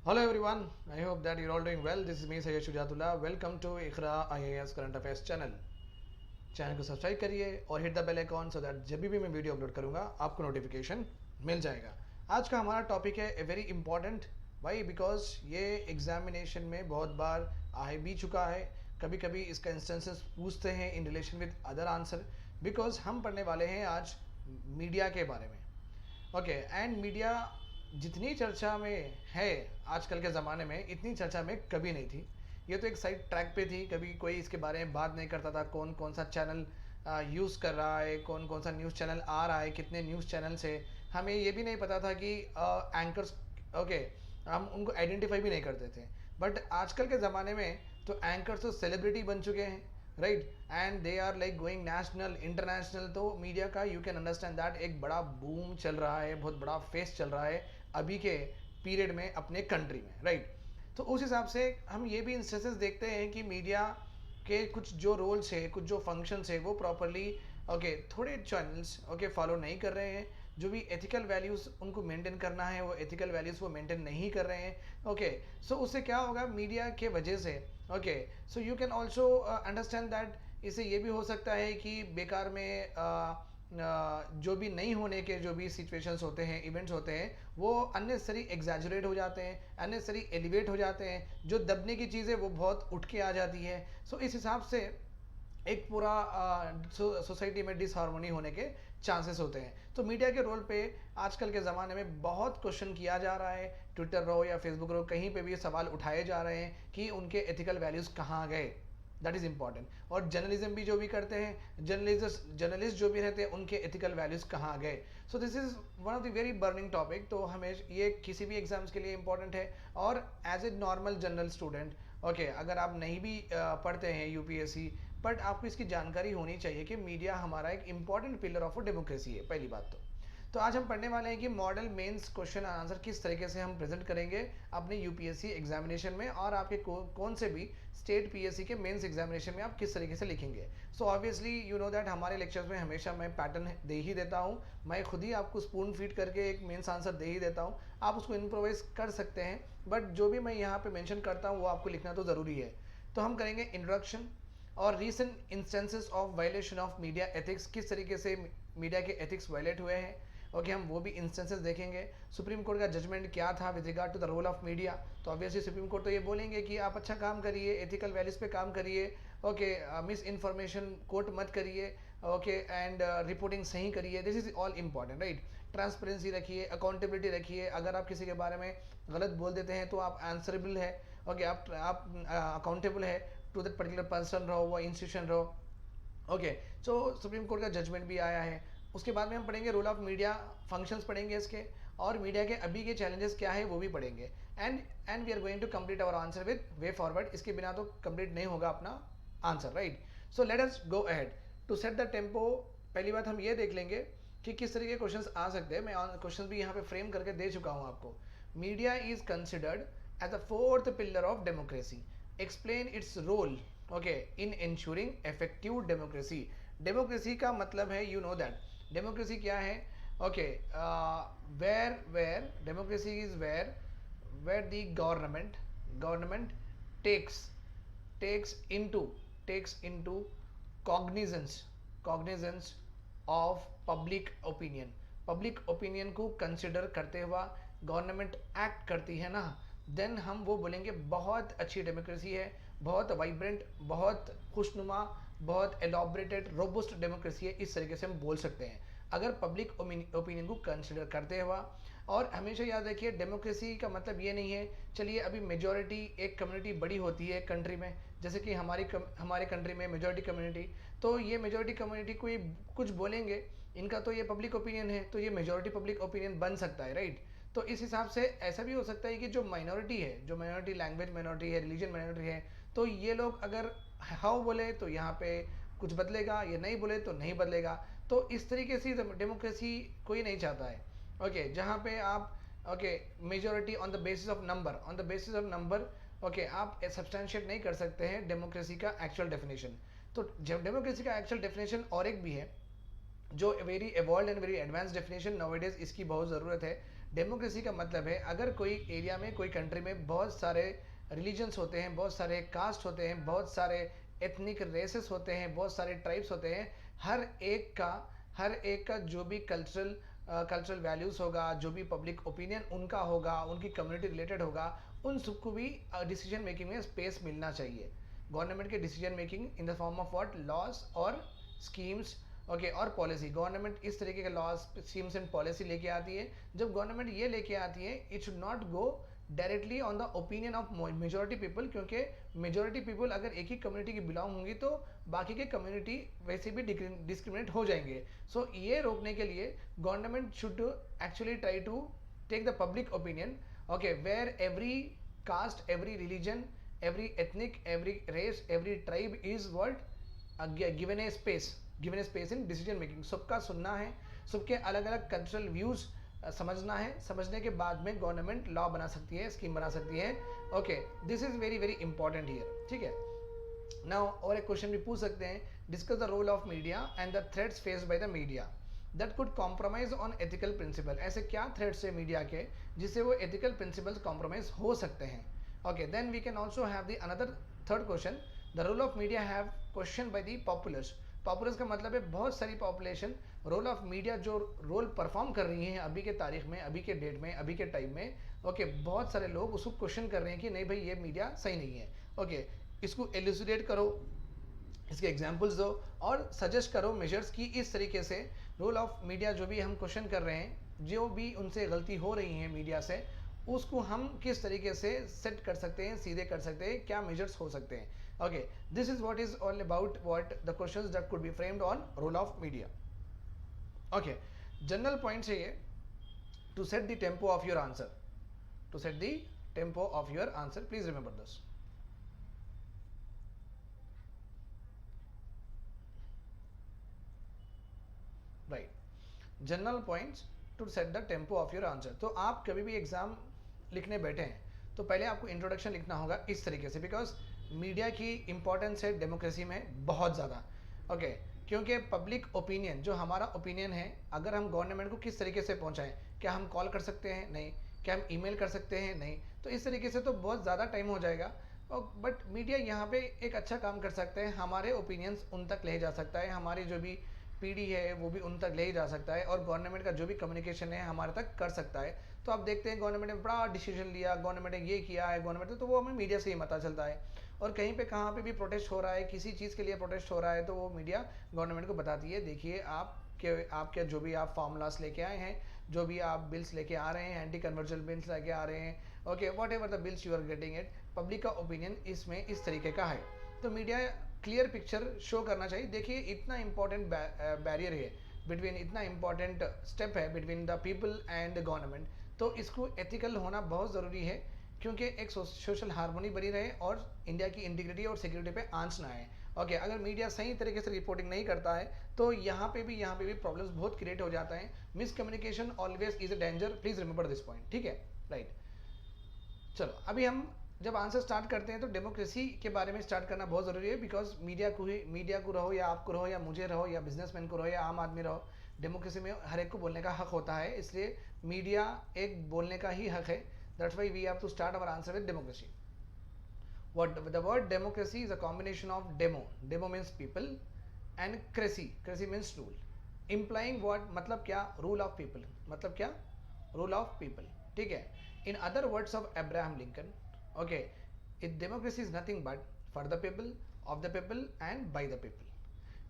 Hello everyone, I hope that you're all doing well. This is me Sayyid Shujatullah. Welcome to Iqra IAS Current Affairs channel. Channel को subscribe करिए और hit the bell icon so that जब भी मैं video upload करूँगा आपको notification मिल जाएगा। आज का हमारा टॉपिक है a very important. Why? Because ये एग्जामिनेशन में बहुत बार आ भी चुका है। कभी कभी इसका इंस्टेंसेस पूछते हैं in relation with other answer. Because हम पढ़ने वाले हैं आज मीडिया के बारे में। ओके, एंड मीडिया जितनी चर्चा में है आजकल के ज़माने में, इतनी चर्चा में कभी नहीं थी। ये तो एक साइड ट्रैक पे थी, कभी कोई इसके बारे में बात नहीं करता था। कौन कौन सा चैनल यूज़ कर रहा है, कौन कौन सा न्यूज़ चैनल आ रहा है, कितने न्यूज़ चैनल से हमें ये भी नहीं पता था कि एंकर्स, ओके, हम उनको आइडेंटिफाई भी नहीं करते थे। बट आजकल के ज़माने में तो एंकर्स तो सेलिब्रिटी बन चुके हैं, right, and they are like going national international. तो मीडिया का यू कैन अंडरस्टैंड दैट एक बड़ा बूम चल रहा है, बहुत बड़ा फेस चल रहा है अभी के पीरियड में अपने कंट्री में, राइट। तो उस हिसाब से हम ये भी इंस्टेंसेस देखते हैं कि मीडिया के कुछ जो रोल्स है, कुछ जो फंक्शंस है, वो प्रॉपरली ओके थोड़े चैनल्स ओके फॉलो नहीं कर रहे हैं। जो भी एथिकल वैल्यूज़ उनको मेंटेन करना है, वो एथिकल वैल्यूज़ वो मेंटेन नहीं कर रहे हैं। ओके, सो उससे क्या होगा मीडिया के वजह से? Okay, so you can also understand that इससे ये भी हो सकता है कि बेकार में जो भी नहीं होने के जो भी सिचुएशंस होते हैं, इवेंट्स होते हैं, वो अननेसेसरी एग्जैजरेट हो जाते हैं, अननेसेसरी एलिवेट हो जाते हैं। जो दबने की चीज़ें वो बहुत उठ के आ जाती है। सो इस हिसाब से एक पूरा सोसाइटी में डिसहार्मोनी होने के चांसेस होते हैं। तो मीडिया के रोल पे आजकल के ज़माने में बहुत क्वेश्चन किया जा रहा है। ट्विटर रहो या फेसबुक रहो, कहीं पे भी ये सवाल उठाए जा रहे हैं कि उनके एथिकल वैल्यूज़ कहाँ गए। That is important. और जर्नलिज्म भी जो भी करते हैं, जर्नलिस्ट जो भी रहते हैं, उनके एथिकल वैल्यूज़ कहाँ गए। So this is one of the very burning topic. तो हमें ये किसी भी एग्जाम्स के लिए इंपॉर्टेंट है। और as a normal general student, okay, अगर आप नहीं भी पढ़ते हैं यूपीएससी, बट आपको इसकी जानकारी होनी चाहिए कि मीडिया हमारा एक इंपॉर्टेंट पिलर ऑफ डेमोक्रेसी है, पहली बात तो आज हम पढ़ने वाले हैं कि मॉडल मेंस क्वेश्चन आंसर किस तरीके से हम प्रेजेंट करेंगे अपने यूपीएससी एग्जामिनेशन में, और आपके कौन से भी स्टेट पीएससी के मेंस एग्जामिनेशन में आप किस तरीके से लिखेंगे। So obviously you know that हमारे लेक्चर्स में हमेशा मैं पैटर्न दे ही देता हूँ। मैं खुद ही आपको स्पून फीड करके एक मेंस आंसर दे ही देता हूँ। आप उसको इम्प्रोवाइज कर सकते हैं, बट जो भी मैं यहाँ पे मेंशन करता हूँ वो आपको लिखना तो ज़रूरी है। तो हम करेंगे इंट्रोडक्शन और recent instances of violation of media ethics, किस तरीके से मीडिया के एथिक्स वायलेट हुए हैं। ओके, हम वो भी इंस्टेंसेस देखेंगे। सुप्रीम कोर्ट का जजमेंट क्या था with regard to the role of media. तो ऑब्वियसली सुप्रीम कोर्ट तो ये बोलेंगे कि आप अच्छा काम करिए, एथिकल वैल्यूज पे काम करिए, ओके, मिस इन्फॉर्मेशन कोट मत करिए, ओके, एंड रिपोर्टिंग सही करिए। This is all important, right. Transparency रखिए, अकाउंटेबिलिटी रखिए। अगर आप किसी के बारे में गलत बोल देते हैं तो आप आंसरेबल है, ओके, आप अकाउंटेबल है टू दैट पर्टिकुलर पर्सन रहो, वो इंस्टीट्यूशन रहो। ओके, सो सुप्रीम कोर्ट का जजमेंट भी आया है। उसके बाद में हम पढ़ेंगे रोल ऑफ मीडिया, फंक्शंस पढ़ेंगे इसके, और मीडिया के अभी के चैलेंजेस क्या है वो भी पढ़ेंगे। And we are going to complete our answer with way forward. इसके बिना तो कंप्लीट नहीं होगा अपना answer, right. So let us go ahead to set the tempo. पहली बात हम ये देख लेंगे कि किस तरीके के क्वेश्चंस आ सकते हैं। मैं क्वेश्चन भी यहाँ पे फ्रेम करके दे चुका हूँ आपको। Media is considered as the fourth pillar of democracy. Explain its role, okay, in ensuring effective democracy. Democracy का मतलब है, यू नो दैट डेमोक्रेसी क्या है। Okay, where democracy is where the government takes takes into cognizance of public opinion को consider करते हुआ government act करती है ना, देन हम वो बोलेंगे बहुत अच्छी डेमोक्रेसी है, बहुत वाइब्रेंट, बहुत खुशनुमा, बहुत एलॉबरेटेड रोबस्ट डेमोक्रेसी है। इस तरीके से हम बोल सकते हैं अगर पब्लिक ओपिनियन को कंसिडर करते हुआ। और हमेशा याद रखिए डेमोक्रेसी का मतलब ये नहीं है, चलिए अभी मेजॉरिटी एक कम्युनिटी बड़ी होती है कंट्री में, जैसे कि हमारे कंट्री में मेजॉरिटी कम्युनिटी, तो ये मेजॉरिटी कम्युनिटी को कुछ बोलेंगे, इनका तो ये पब्लिक ओपिनियन है, तो ये मेजॉरिटी पब्लिक ओपिनियन बन सकता है, राइट। तो इस हिसाब से ऐसा भी हो सकता है कि जो माइनॉरिटी है, जो माइनॉरिटी लैंग्वेज माइनॉरिटी है, रिलीजन माइनॉरिटी है, तो ये लोग अगर हाउ बोले तो यहाँ पे कुछ बदलेगा, ये नहीं बोले तो नहीं बदलेगा। तो इस तरीके से डेमोक्रेसी कोई नहीं चाहता है, ओके, जहाँ पे आप okay majority on the basis of number, okay, आप सब्सटैंशिएट नहीं कर सकते हैं डेमोक्रेसी का एक्चुअल डेफिनेशन। तो जब डेमोक्रेसी का एक्चुअल डेफिनेशन और एक भी है जो very एवॉल्ड and very advance definition, nowadays इसकी बहुत ज़रूरत है। डेमोक्रेसी का मतलब है अगर कोई एरिया में, कोई कंट्री में बहुत सारे रिलीजन्स होते हैं, बहुत सारे कास्ट होते हैं, बहुत सारे एथनिक रेसेस होते हैं, बहुत सारे ट्राइब्स होते हैं, हर एक का जो भी कल्चरल वैल्यूज़ होगा, जो भी पब्लिक ओपिनियन उनका होगा, उनकी कम्युनिटी रिलेटेड होगा, उन सबको भी डिसीजन मेकिंग में स्पेस मिलना चाहिए। गवर्नमेंट के decision making in the form of what, loss और स्कीम्स, ओके, और पॉलिसी। गवर्नमेंट इस तरीके के लॉज, स्कीम्स एंड पॉलिसी लेके आती है। जब गवर्नमेंट ये लेके आती है, it should not go directly on the opinion of majority people, क्योंकि मेजोरिटी पीपल अगर एक ही कम्युनिटी की बिलोंग होंगी तो बाकी के कम्युनिटी वैसे भी डिस्क्रिमिनेट हो जाएंगे। सो ये रोकने के लिए government should actually try to take the public opinion, okay, where every caste, every religion, every ethnic, every race, every tribe is what given a space in decision making। सबका सुनना है, सबके अलग अलग कल्चरल व्यूज समझना है, समझने के बाद में गवर्नमेंट लॉ बना सकती है, स्कीम बना सकती है। Okay, this is very very important here, ठीक है। नाउ और एक क्वेश्चन भी पूछ सकते हैं, discuss the role of media and the threats faced by the media that could compromise on ethical principle. ऐसे क्या थ्रेट्स है मीडिया के जिससे वो एथिकल प्रिंसिपल्स कॉम्प्रोमाइज हो सकते हैं। Okay, then we can also have the another third question, the role of media have question by the populars. Populars का मतलब है बहुत सारी पॉपुलेशन, रोल ऑफ मीडिया जो रोल परफॉर्म कर रही है अभी के तारीख में, अभी के डेट में, अभी के टाइम में। ओके, बहुत सारे लोग उसको क्वेश्चन कर रहे हैं कि नहीं भाई ये मीडिया सही नहीं है। ओके, इसको एलुसिडेट करो, इसके एग्जाम्पल्स दो और सजेस्ट करो मेजर्स की इस तरीके से रोल ऑफ मीडिया जो भी हम क्वेश्चन कर रहे हैं, जो भी उनसे गलती हो रही है मीडिया से, उसको हम किस तरीके से सेट कर सकते हैं, सीधे कर सकते हैं, क्या मेजर्स हो सकते हैं। Okay, this is what is all about what the questions that could be framed on role of media. Okay, general points है ये, to set the tempo of your answer, to set the tempo of your answer, please remember this. Right, general points to set the tempo of your answer. तो आप कभी भी exam लिखने बैठे हैं तो पहले आपको इंट्रोडक्शन लिखना होगा इस तरीके से, बिकॉज मीडिया की इंपॉर्टेंस है डेमोक्रेसी में बहुत ज़्यादा। ओके, क्योंकि पब्लिक ओपिनियन, जो हमारा ओपिनियन है, अगर हम गवर्नमेंट को किस तरीके से पहुंचाएं, क्या हम कॉल कर सकते हैं? नहीं। क्या हम ईमेल कर सकते हैं? नहीं। तो इस तरीके से तो बहुत ज़्यादा टाइम हो जाएगा। और बट मीडिया यहाँ पे एक अच्छा काम कर सकते हैं, हमारे ओपिनियंस उन तक ले जा सकता है, हमारी जो भी पीढ़ी है वो भी उन तक ले जा सकता है, और गवर्नमेंट का जो भी कम्युनिकेशन है हमारे तक कर सकता है। तो आप देखते हैं गवर्नमेंट ने बड़ा डिसीजन लिया, गवर्नमेंट ने ये किया है, गवर्नमेंट ने, तो वो हमें मीडिया से ही पता चलता है। और कहीं पे कहाँ पे भी प्रोटेस्ट हो रहा है, किसी चीज़ के लिए प्रोटेस्ट हो रहा है, तो वो मीडिया गवर्नमेंट को बताती है, देखिए आपके जो भी आप फार्मूलास लेके आए हैं, जो भी आप बिल्स लेके आ रहे हैं, एंटी कन्वर्जन बिल्स लेके आ रहे हैं, okay, whatever the bills you are getting it, public का ओपिनियन इसमें इस तरीके का है। तो मीडिया क्लियर पिक्चर शो करना चाहिए। देखिए, इतना इंपॉर्टेंट बैरियर है बिटवीन, इतना इंपॉर्टेंट स्टेप है between the people and the government, तो इसको एथिकल होना बहुत ज़रूरी है, क्योंकि एक सोशल हार्मोनी बनी रहे और इंडिया की इंटीग्रिटी और सिक्योरिटी पे आंच ना आए। ओके, अगर मीडिया सही तरीके से रिपोर्टिंग नहीं करता है तो यहाँ पे भी प्रॉब्लम्स बहुत क्रिएट हो जाता है। Miscommunication always is a danger, please remember this point, ठीक है। राइट, चलो अभी हम जब आंसर स्टार्ट करते हैं तो डेमोक्रेसी के बारे में स्टार्ट करना बहुत ज़रूरी है, बिकॉज मीडिया को रहो या आपको रहो या मुझे रहो या बिजनेसमैन को रहो या आम आदमी रहो, डेमोक्रेसी में हर एक को बोलने का हक होता है, इसलिए मीडिया एक बोलने का ही हक है। That's why we have to start our answer with democracy. What the word democracy is a combination of demo means people, and cracy means rule, implying what, मतलब क्या, rule of people, मतलब क्या, rule of people, ठीक है। In other words of Abraham Lincoln, okay, democracy is nothing but for the people, of the people and by the people.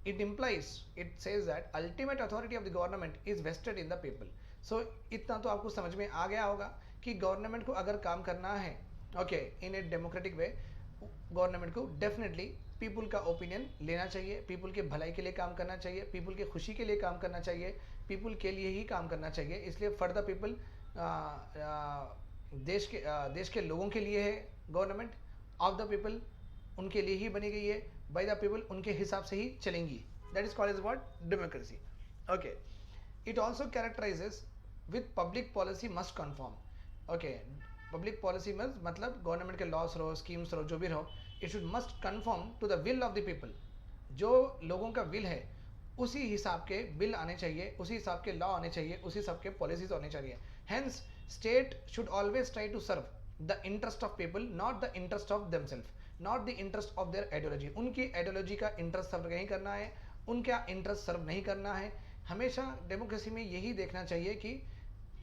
It implies, it says that ultimate authority of the government is vested in the people. So इतना तो आपको समझ में आ गया होगा कि government को अगर काम करना है, okay, in a democratic way, government को डेफिनेटली पीपल का ओपिनियन लेना चाहिए, पीपल के भलाई के लिए काम करना चाहिए, पीपल के खुशी के लिए काम करना चाहिए, पीपल के लिए ही काम करना चाहिए। इसलिए फॉर द पीपल, देश के लोगों के लिए है गवर्नमेंट, ऑफ द पीपल उनके लिए ही बनी गई है, बाय द पीपल उनके हिसाब से ही चलेंगी। That is called as what, democracy. Okay, it also characterises with public policy must confirm. Okay, public policy में मतलब गवर्नमेंट के लॉस रहो, स्कीम्स रहो, जो भी रहो, it should must confirm to the will of the people. जो लोगों का विल है उसी हिसाब के बिल आने चाहिए, उसी हिसाब के लॉ आने चाहिए, उसी हिसाब के पॉलिसीज आने चाहिए। Hence state should always try to serve the interest of people, not the interest of themself, not the interest of their ideology. उनकी आइडियोलॉजी का इंटरेस्ट सर्व नहीं करना है, उनका इंटरेस्ट सर्व नहीं करना है। हमेशा डेमोक्रेसी में यही देखना चाहिए कि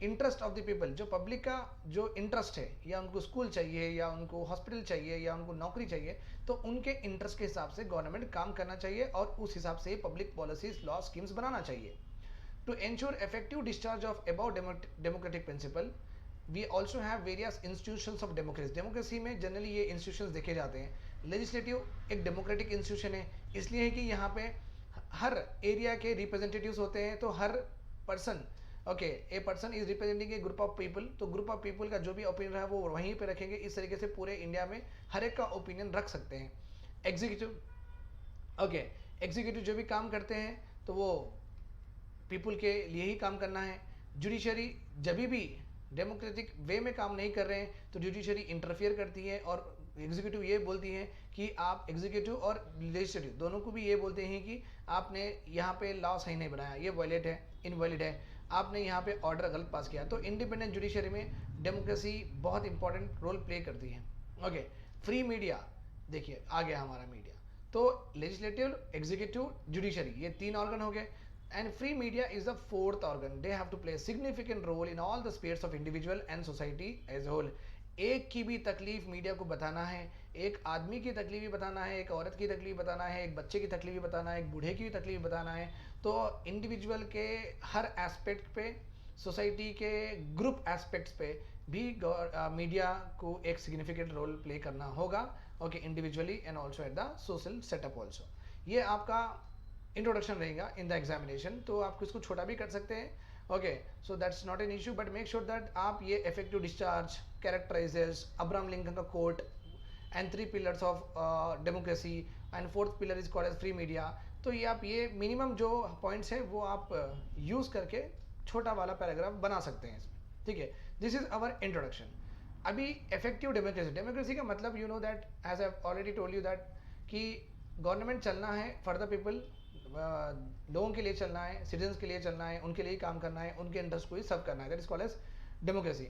इंटरेस्ट ऑफ द पीपल, जो पब्लिक का जो इंटरेस्ट है, या उनको स्कूल चाहिए, या उनको हॉस्पिटल चाहिए, या उनको नौकरी चाहिए, तो उनके इंटरेस्ट के हिसाब से गवर्नमेंट काम करना चाहिए और उस हिसाब से पब्लिक पॉलिसीज, लॉ, स्कीम्स बनाना चाहिए। To ensure effective discharge of about democratic principle, we also have various institutions of democracy. Democracy में जनरली ये इंस्टीट्यूशंस देखे जाते हैं। लेजिस्लेटिव एक डेमोक्रेटिक इंस्टीट्यूशन है, इसलिए है कि यहाँ पे हर एरिया के रिप्रेजेंटेटिव्स होते हैं, तो हर person, okay, a person is representing a group of people, तो ग्रुप ऑफ पीपल का जो भी ओपिनियन है वो वहीं पे रखेंगे। इस तरीके से पूरे इंडिया में हर एक का ओपिनियन रख सकते हैं। एग्जीक्यूटिव, ओके, एग्जीक्यूटिव जो भी काम करते हैं तो वो पीपल के लिए ही काम करना है। जुडिशरी जब भी डेमोक्रेटिक वे में काम नहीं कर रहे हैं तो जुडिशरी इंटरफियर करती है, और एग्जीक्यूटिव ये बोलती है कि आप, एग्जीक्यूटिव और लेजिस्लेटिव दोनों को भी ये बोलते हैं कि आपने यहाँ पे लॉ सही नहीं बनाया, ये वायलेट है, इनवैलिड है, आपने यहाँ पे ऑर्डर गलत पास किया। तो इंडिपेंडेंट जुडिशरी में डेमोक्रेसी बहुत इंपॉर्टेंट रोल प्ले करती है। ओके, फ्री मीडिया, देखिए आ गया हमारा मीडिया, तो लेजिस्लेटिव, एग्जीक्यूटिव, जुडिशरी, ये 3 ऑर्गन हो गए। And free media is the 4th organ. They have to play a significant role in all the spheres of individual and society as a whole. एक की भी तकलीफ मीडिया को बताना है, एक आदमी की तकलीफ भी बताना है, एक औरत की तकलीफ बताना है, एक बच्चे की तकलीफ भी बताना है, एक बूढ़े की भी तकलीफ बताना है। तो इंडिविजुअल के हर एस्पेक्ट पे, सोसाइटी के ग्रुप एस्पेक्ट्स पे भी मीडिया को एक सिग्निफिकेंट रोल प्ले करना होगा। Okay, individually and also at the social setup also. ये आपका इंट्रोडक्शन रहेगा इन द एग्जामिनेशन, तो आप इसको छोटा भी कर सकते हैं। Okay, so that's not an issue, but make sure that आप ये effective discharge, characterises, Abraham Lincoln का quote, and 3 pillars of democracy, and 4th pillar is called as free media. तो ये आप ये मिनिमम जो पॉइंट्स है वो आप यूज़ करके छोटा वाला पैराग्राफ बना सकते हैं इसमें, ठीक है। This is our introduction. अभी इफेक्टिव डेमोक्रेसी, डेमोक्रेसी का मतलब you know that, as I already told you that, कि गवर्नमेंट चलना है फॉर द पीपल, लोगों के लिए चलना है, सिटीजन्स के लिए चलना है, उनके लिए काम करना है, उनके इंटरेस्ट को ही सर्व करना है। That is called as democracy.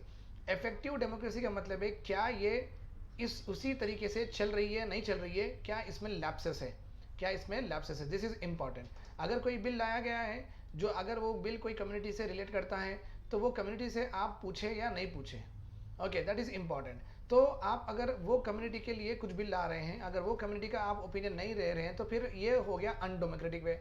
Effective democracy का मतलब है क्या ये इस उसी तरीके से चल रही है, नहीं चल रही है, क्या इसमें लैप्सेस है, क्या इसमें लैप्सेस है। This is important. अगर कोई बिल लाया गया है, जो अगर वो बिल कोई कम्युनिटी से रिलेट करता है, तो वो कम्युनिटी से आप पूछे या नहीं पूछे, ओके, दैट इज इंपॉर्टेंट। तो आप अगर वो कम्युनिटी के लिए कुछ बिल ला रहे हैं, अगर वो कम्युनिटी का आप ओपिनियन नहीं दे रहे हैं, तो फिर ये हो गया अनडेमोक्रेटिक वे।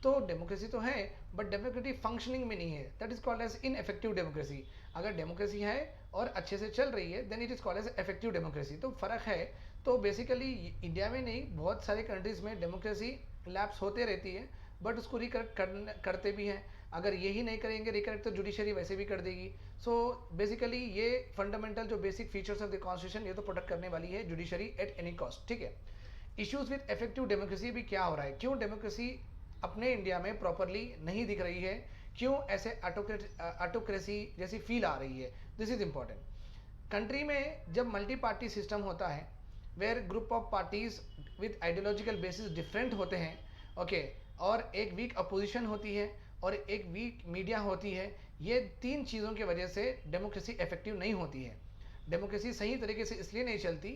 तो डेमोक्रेसी तो है, बट डेमोक्रेटिक फंक्शनिंग में नहीं है, that is called as ineffective democracy. अगर डेमोक्रेसी है और अच्छे से चल रही है, then it is called as effective democracy. तो फर्क है। तो बेसिकली इंडिया में नहीं, बहुत सारे कंट्रीज में डेमोक्रेसी लैप्स होते रहती है, बट उसको रिकरेक्ट करते भी हैं। अगर यही नहीं करेंगे रिकरेक्ट, तो जुडिशरी वैसे भी कर देगी। सो बेसिकली ये फंडामेंटल जो basic features of the constitution, ये तो प्रोटेक्ट करने वाली है जुडिशरी एट एनी कॉस्ट, ठीक है। इश्यूज विद इफेक्टिव डेमोक्रेसी भी क्या हो रहा है, क्यों डेमोक्रेसी अपने इंडिया में प्रॉपरली नहीं दिख रही है, क्यों ऐसे ऑटोक्रेसी जैसी फील आ रही है, दिस इज इंपॉर्टेंट। कंट्री में जब मल्टी पार्टी सिस्टम होता है, where group of parties with ideological basis different होते हैं, ओके, और एक वीक अपोजिशन होती है और एक वीक मीडिया होती है, ये 3 चीज़ों की वजह से डेमोक्रेसी इफेक्टिव नहीं होती है। डेमोक्रेसी सही तरीके से इसलिए नहीं चलती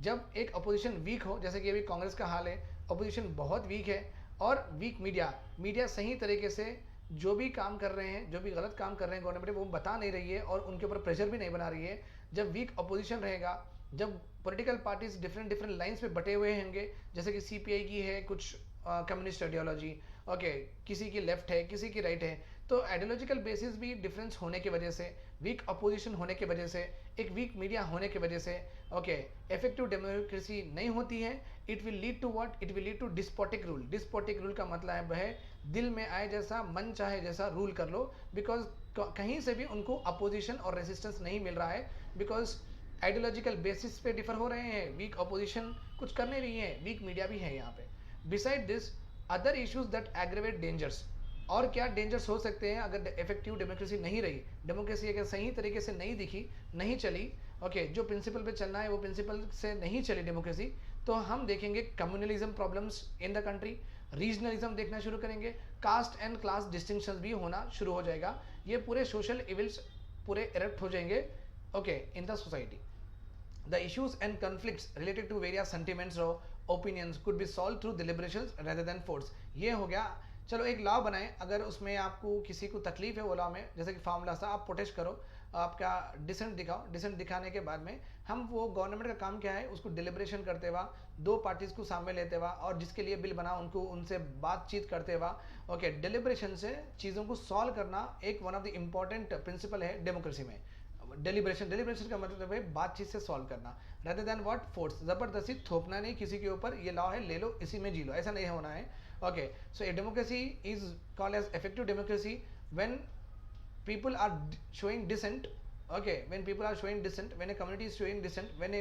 जब एक अपोजिशन वीक हो, जैसे कि अभी कांग्रेस का हाल है, अपोजिशन बहुत वीक है, और वीक मीडिया सही तरीके से जो भी काम कर रहे हैं, जो भी गलत काम कर रहे हैं गवर्नमेंट, वो बता नहीं रही है और उनके ऊपर प्रेशर भी नहीं बना रही है। जब वीक अपोजिशन रहेगा, जब पॉलिटिकल पार्टीज डिफरेंट लाइंस पे बटे हुए होंगे, जैसे कि सीपीआई की है कुछ कम्युनिस्ट आइडियोलॉजी, ओके, किसी की लेफ्ट है, किसी की राइट है, तो आइडियोलॉजिकल बेसिस भी डिफरेंस होने की वजह से, वीक अपोजिशन होने की वजह से, एक वीक मीडिया होने की वजह से, ओके, इफेक्टिव डेमोक्रेसी नहीं होती है। It will lead to what, it will lead to despotic rule. Despotic rule का मतलब है दिल में आए जैसा, मन चाहे जैसा रूल कर लो, बिकॉज कहीं से भी उनको अपोजिशन और रेजिस्टेंस नहीं मिल रहा है, बिकॉज आइडियोलॉजिकल बेसिस पे डिफर हो रहे हैं, वीक अपोजिशन कुछ कर नहीं रही है, वीक मीडिया भी है यहाँ पे। Beside this other issues that aggravate dangers, और क्या डेंजर्स हो सकते हैं अगर इफेक्टिव डेमोक्रेसी नहीं रही, डेमोक्रेसी अगर सही तरीके से नहीं दिखी, नहीं चली, ओके, जो प्रिंसिपल पे चलना है वो प्रिंसिपल से नहीं चली डेमोक्रेसी, तो हम देखेंगे communalism problems in the country, regionalism देखना शुरू करेंगे, कास्ट एंड क्लास डिस्टिंक्शन भी होना शुरू हो जाएगा। ये पूरे सोशल इविल्स पूरे इरेक्ट हो जाएंगे okay in the society. The issues and conflicts related to various sentiments or opinions could be solved through deliberations rather than force. ये हो गया. चलो एक लॉ बनाएं, अगर उसमें आपको किसी को तकलीफ है वो लॉ में, जैसे कि फार्मूला सा आप प्रोटेस्ट करो, आपका डिसेंट दिखाओ, डिसेंट दिखाने के बाद में हम वो गवर्नमेंट का काम क्या है उसको डिलिब्रेशन करते हुआ दो पार्टीज को सामने लेते हुआ और जिसके लिए बिल बना उनको उनसे बातचीत करते हुआ ओके डिलिब्रेशन से चीज़ों को सॉल्व करना एक one of the important principal है डेमोक्रेसी में. डेलिब्रेशन का मतलब है बातचीत से सॉल्व करना रेदर देन व्हाट फोर्स. जबरदस्ती थोपना नहीं किसी के ऊपर, ये लॉ है ले लो इसी में जी लो, ऐसा नहीं होना है. Okay so a democracy is called as effective democracy when people are showing dissent. Okay, when people are showing dissent, when a community is showing dissent, when a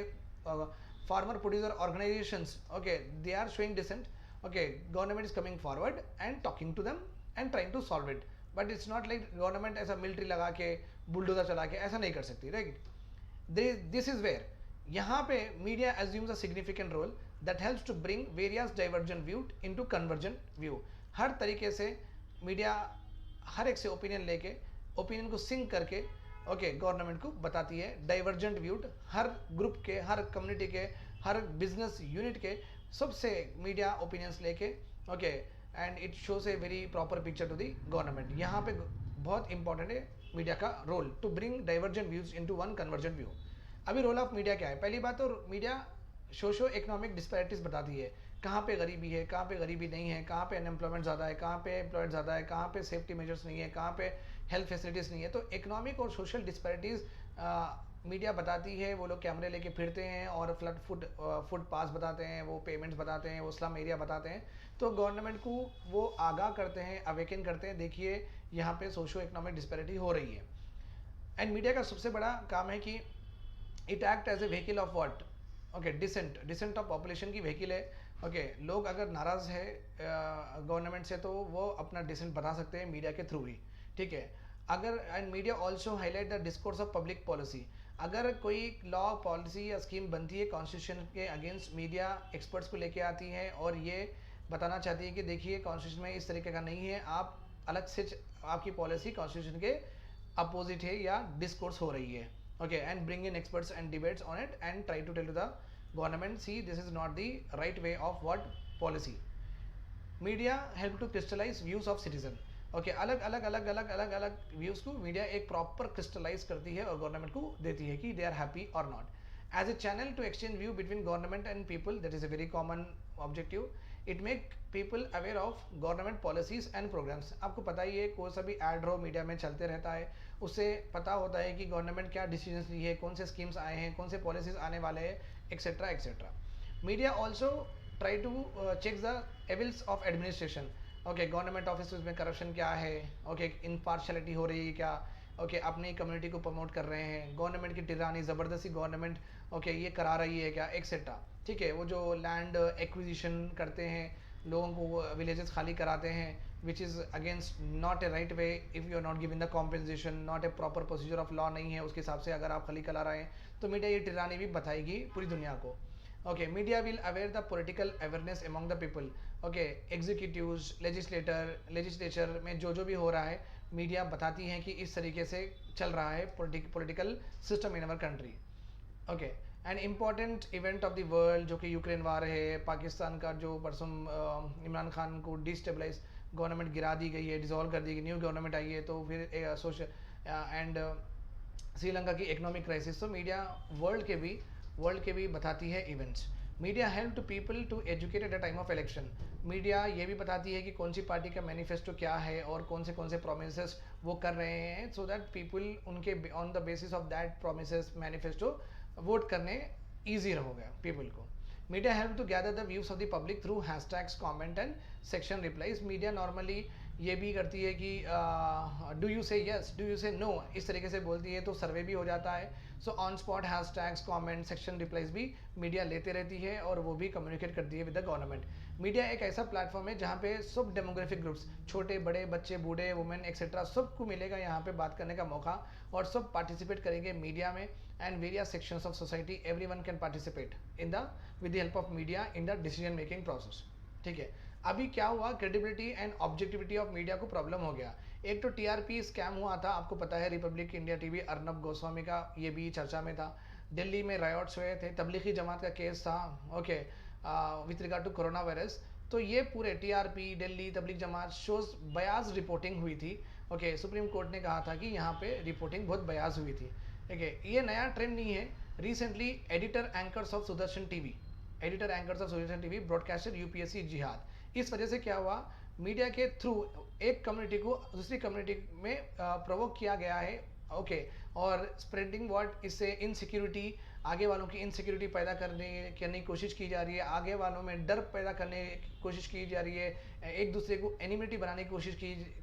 farmer producer organizations okay they are showing dissent, okay government is coming forward and talking to them and trying to solve it. But it's not like government ऐसा military लगा के bulldozer चला के ऐसा नहीं कर सकती, right. This is where यहाँ पे media assumes a significant role that helps to bring various divergent view into convergent view. हर तरीके से मीडिया हर एक से ओपिनियन लेके ओपिनियन को सिंक करके ओके गवर्नमेंट को बताती है डाइवर्जेंट व्यू. हर ग्रुप के, हर कम्युनिटी के, हर बिजनेस यूनिट के सबसे मीडिया ओपिनियंस लेके okay and it shows a very proper picture to the government. यहाँ पे बहुत इंपॉर्टेंट है मीडिया का role to bring divergent views into one convergent view. अभी रोल ऑफ मीडिया क्या है? पहली बात तो मीडिया सोशो इकोनॉमिक डिस्पैरिटीज बताती है, कहाँ पे गरीबी है, कहाँ पे गरीबी नहीं है, कहाँ पे अनएम्प्लॉयमेंट ज़्यादा है, कहाँ पे एम्प्लॉयड ज़्यादा है, कहाँ पे सेफ्टी मेजर्स नहीं है, कहाँ पे हेल्थ फैसिलिटीज़ नहीं है. तो इकोनॉमिक और सोशल डिस्पैरिटीज़ मीडिया बताती है. वो लोग कैमरे लेके फिरते हैं और फ्लड फुट पास बताते हैं, वो पेमेंट्स बताते हैं, वो स्लम एरिया बताते हैं. तो गवर्नमेंट को वो आगाह करते हैं, अवेकन करते हैं, देखिए यहाँ पे सोशो इकोनॉमिक डिस्पैरिटी हो रही है. एंड मीडिया का सबसे बड़ा काम है कि it act as a vehicle of what okay dissent of population की व्हीकल है. ओके लोग अगर नाराज़ है गवर्नमेंट से तो वो अपना डिसेंट बता सकते हैं मीडिया के थ्रू ही, ठीक है. अगर and media also highlight the discourse of public policy. अगर कोई लॉ पॉलिसी या स्कीम बनती है कॉन्स्टिट्यूशन के अगेंस्ट, मीडिया एक्सपर्ट्स को लेके आती है और ये बताना चाहती है कि देखिए कॉन्स्टिट्यूशन में इस तरीके का नहीं है, आप अलग से आपकी पॉलिसी कॉन्स्टिट्यूशन के अपोजिट है या डिस्कोर्स हो रही है. Okay and bring in experts and debates on it and try to tell to the government see this is not the right way of what policy. Media help to crystallize views of citizen. Okay अलग views को media एक proper crystallise करती है और government को देती है कि दे आर हैप्पी और not. As a channel to exchange view between government and people, that is a very common objective. It make people aware of government policies and programmes. आपको पता ही है कोई सा भी एड रो मीडिया में चलते रहता है, उससे पता होता है कि गवर्नमेंट क्या डिसीजंस ली है, कौन से स्कीम्स आए हैं, कौन से पॉलिसीज आने वाले हैं, etcetera etcetera. Media also try to check the evils of administration. Okay government office में करप्शन क्या है, ओके इनपार्शलिटी हो रही है क्या, ओके अपनी कम्युनिटी को प्रमोट कर रहे हैं, गवर्नमेंट की टिरानी ज़बरदस्ती गवर्नमेंट ओके ये करा रही है क्या, एक्सेट्रा. ठीक है, वो जो लैंड एक्विजिशन करते हैं, लोगों को विलेजेस खाली कराते हैं, which is against not a right way if you are not giving the compensation, not a proper procedure of law नहीं है उसके हिसाब से अगर आप खाली करा रहे हैं. तो मीडिया ये टिरानी भी बताएगी पूरी दुनिया को. Okay media will aware the political awareness among the people. Okay executives, legislature में जो भी हो रहा है मीडिया बताती हैं कि इस तरीके से चल रहा है political system in our country. Okay an important event of the world जो कि यूक्रेन वार है, पाकिस्तान का जो परसों इमरान खान को डिस्टेबलाइज गवर्नमेंट गिरा दी गई है, डिसॉल्व कर दी गई, न्यू गवर्नमेंट आई है, तो फिर सोशल एंड श्रीलंका की इकोनॉमिक क्राइसिस. तो मीडिया वर्ल्ड के भी बताती है events. Media help to people to educate at a time of election. Media ये भी बताती है कि कौन सी पार्टी का मैनिफेस्टो क्या है और कौन से प्रोमिसेस वो कर रहे हैं, सो दैट पीपल उनके on the basis of that promises manifesto वोट करने ईजी होगा पीपल को. Media help to gather the views of the public through hashtags, comment and section replies. Media normally ये भी करती है कि do you say yes, do you say no, इस तरीके से बोलती है तो सर्वे भी हो जाता है. So on spot hashtags, comment, section replies भी मीडिया लेते रहती है और वो भी कम्युनिकेट करती है विद द गवर्नमेंट. मीडिया एक ऐसा प्लेटफॉर्म है जहाँ पे सब डेमोग्राफिक ग्रुप्स, छोटे बड़े, बच्चे, बूढ़े, वुमेन एक्सेट्रा, सबको मिलेगा यहाँ पे बात करने का मौका और सब पार्टिसिपेट करेंगे मीडिया में. And various sections of society everyone can participate in the with the help of media in the decision making process. ठीक है, अभी क्या हुआ, credibility and objectivity of media को प्रॉब्लम हो गया। एक तो टीआरपी स्कैम हुआ था, आपको पता है, Republic India TV, Arnab Goswami का, ये भी चर्चा में था। दिल्ली में रायट्स हुए थे, तबलीगी जमात का केस था, okay, with regard to corona virus. तो ये पूरे TRP, Delhi, Tablighi Jamaat shows bias reporting हुई थी। ओके, सुप्रीम कोर्ट ने कहा था कि यहाँ पे रिपोर्टिंग बहुत बयाज हुई थी। ठीक है, ये नया ट्रेंड नहीं है। Recently editor anchors of Sudarshan TV, editor anchors of Sudarshan TV broadcaster UPSC जिहाद। इस वजह से क्या हुआ, मीडिया के थ्रू एक कम्युनिटी को दूसरी कम्युनिटी में प्रोवोक किया गया है। ओके, और स्प्रेडिंग व्हाट, इससे इनसिक्योरिटी, आगे वालों की इनसिक्योरिटी पैदा करने की कोशिश की जा रही है, आगे वालों में डर पैदा करने की कोशिश की जा रही है, एक दूसरे को एनिमिटी बनाने की कोशिश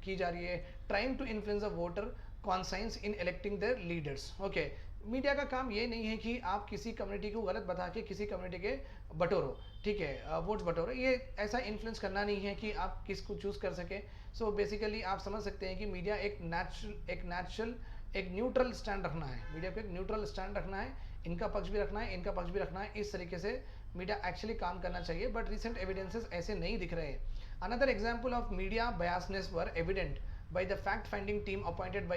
की जा रही है, trying to influence the voter conscience in electing their leaders. Okay, media का काम ये नहीं है कि आप किसी कम्युनिटी को गलत बता के किसी कम्युनिटी के बटोरो, ठीक है, वोट्स बटोरो, ये ऐसा इन्फ्लुएंस करना नहीं है कि आप किसको चूज कर सके। सो बेसिकली आप समझ सकते हैं कि मीडिया एक नेचुरल एक न्यूट्रल स्टैंड रखना है, मीडिया को एक न्यूट्रल स्टैंड रखना है, इनका पक्ष भी रखना है, इनका पक्ष भी रखना है, इस तरीके से मीडिया एक्चुअली काम करना चाहिए। बट रिसेंट एविडेंसेस ऐसे नहीं दिख रहे हैं। Another example of media biasness were evident by the fact-finding team appointed by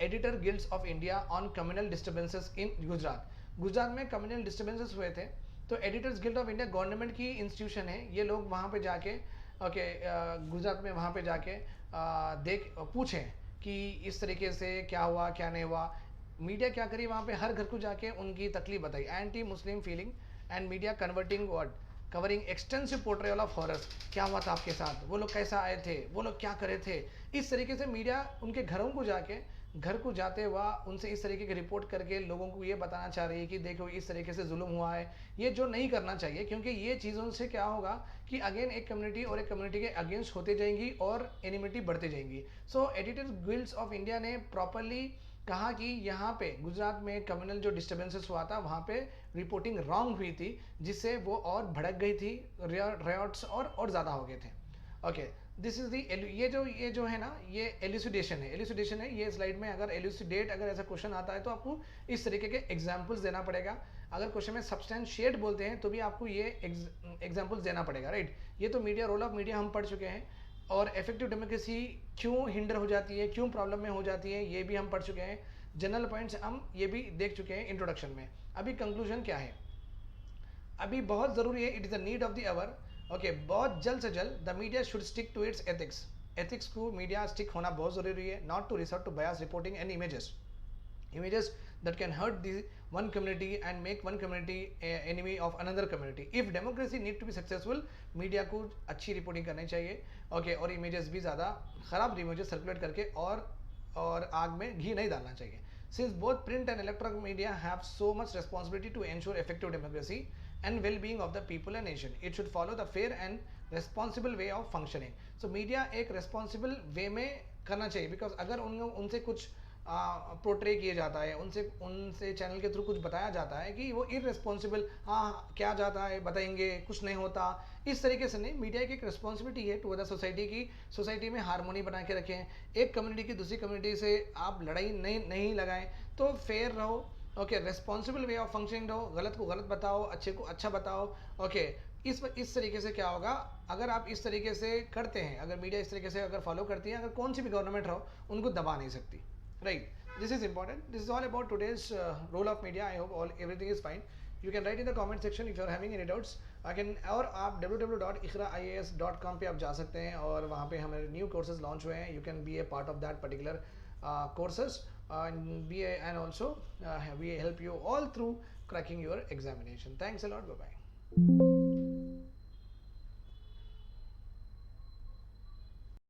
Editor Guilds of India on communal disturbances in Gujarat. Gujarat में कम्युनल डिस्टर्बेंसेस हुए थे, तो editors guild of India government की इंस्टीट्यूशन है, ये लोग वहाँ पे जाके ओके गुजरात में वहाँ पे जाके देख पूछें कि इस तरीके से क्या हुआ क्या नहीं हुआ। मीडिया क्या करी, वहाँ पे हर घर को जाके उनकी तकलीफ बताई, anti Muslim feeling and media converting word covering extensive portrayal of horrors. क्या हुआ था आपके साथ, वो लोग कैसा आए थे, वो लोग क्या करे थे, इस तरीके से मीडिया उनके घरों को जाके, घर को जाते हुआ उनसे इस तरीके की रिपोर्ट करके लोगों को ये बताना चाह रही है कि देखो इस तरीके से जुल्म हुआ है, ये जो नहीं करना चाहिए। क्योंकि ये चीज़ों से क्या होगा कि अगेन एक कम्युनिटी और एक कम्युनिटी के अगेंस्ट होते जाएंगी और एनिमिटी बढ़ती जाएंगी। सो एडिटर्स गिल्ड्स ऑफ इंडिया ने प्रॉपरली कहा कि यहाँ पे गुजरात में कम्युनल जो डिस्टर्बेंसेस हुआ था वहाँ पे रिपोर्टिंग रॉन्ग हुई थी, जिससे वो और भड़क गई थी, रायट्स और ज़्यादा हो गए थे। ओके, दिस इज दी, ये जो है ना, ये एल्यूसिडेशन है। ये स्लाइड में अगर एल्यूसिडेट अगर ऐसा क्वेश्चन आता है तो आपको इस तरीके के एग्जाम्पल्स देना पड़ेगा। अगर क्वेश्चन में सब्सटेंशिएट बोलते हैं तो भी आपको ये एग्जाम्पल्स देना पड़ेगा, राइट। ये तो मीडिया, रोल ऑफ मीडिया हम पढ़ चुके हैं, और इफेक्टिव डेमोक्रेसी क्यों हिंडर हो जाती है, क्यों प्रॉब्लम में हो जाती है, ये भी हम पढ़ चुके हैं। जनरल पॉइंट्स हम ये भी देख चुके हैं इंट्रोडक्शन में। अभी कंक्लूजन क्या है, अभी बहुत ज़रूरी है, it is the need of the hour. Okay, बहुत जल्द से जल्द the media should stick to its ethics. Ethics को मीडिया स्टिक होना बहुत ज़रूरी है, not to resort to bias reporting and images that can hurt the one community and make one community enemy of another community. If democracy need to be successful, media को अच्छी reporting करनी चाहिए, okay, और images भी ज़्यादा ख़राब images circulate करके और आग में घी नहीं डालना चाहिए। Since both print and electronic media have so much responsibility to ensure effective democracy and well-being of the people and nation, it should follow the fair and responsible way of functioning. So media एक responsible way में करना चाहिए, because अगर उनसे कुछ portray किया जाता है, उनसे चैनल के थ्रू कुछ बताया जाता है कि वो इररिस्पॉन्सिबल, हाँ क्या जाता है बताएंगे, कुछ नहीं होता, इस तरीके से नहीं। मीडिया की एक रिस्पॉन्सिबिलिटी है टू द सोसाइटी की, सोसाइटी में हारमोनी बना के रखें, एक कम्युनिटी की दूसरी कम्युनिटी से आप लड़ाई नहीं लगाएं, तो फेयर रहो, okay, responsible way of functioning रहो, गलत को गलत बताओ, अच्छे को अच्छा बताओ। ओके, इस तरीके से क्या होगा, अगर आप इस तरीके से करते हैं, अगर मीडिया इस तरीके से अगर फॉलो करती है, अगर कौन सी भी गवर्नमेंट रहो उनको दबा नहीं सकती, right? This is important. This is all about today's role of media. I hope everything is fine. You can write in the comment section if you are having any doubts. और आप www.ikhra.ias.com पे आप जा सकते हैं, और वहाँ पे हमारे न्यू कोर्सेज लॉन्च हुए हैं। You can be A part of that particular courses and also we help you all through cracking your examination. Thanks a lot. Bye bye.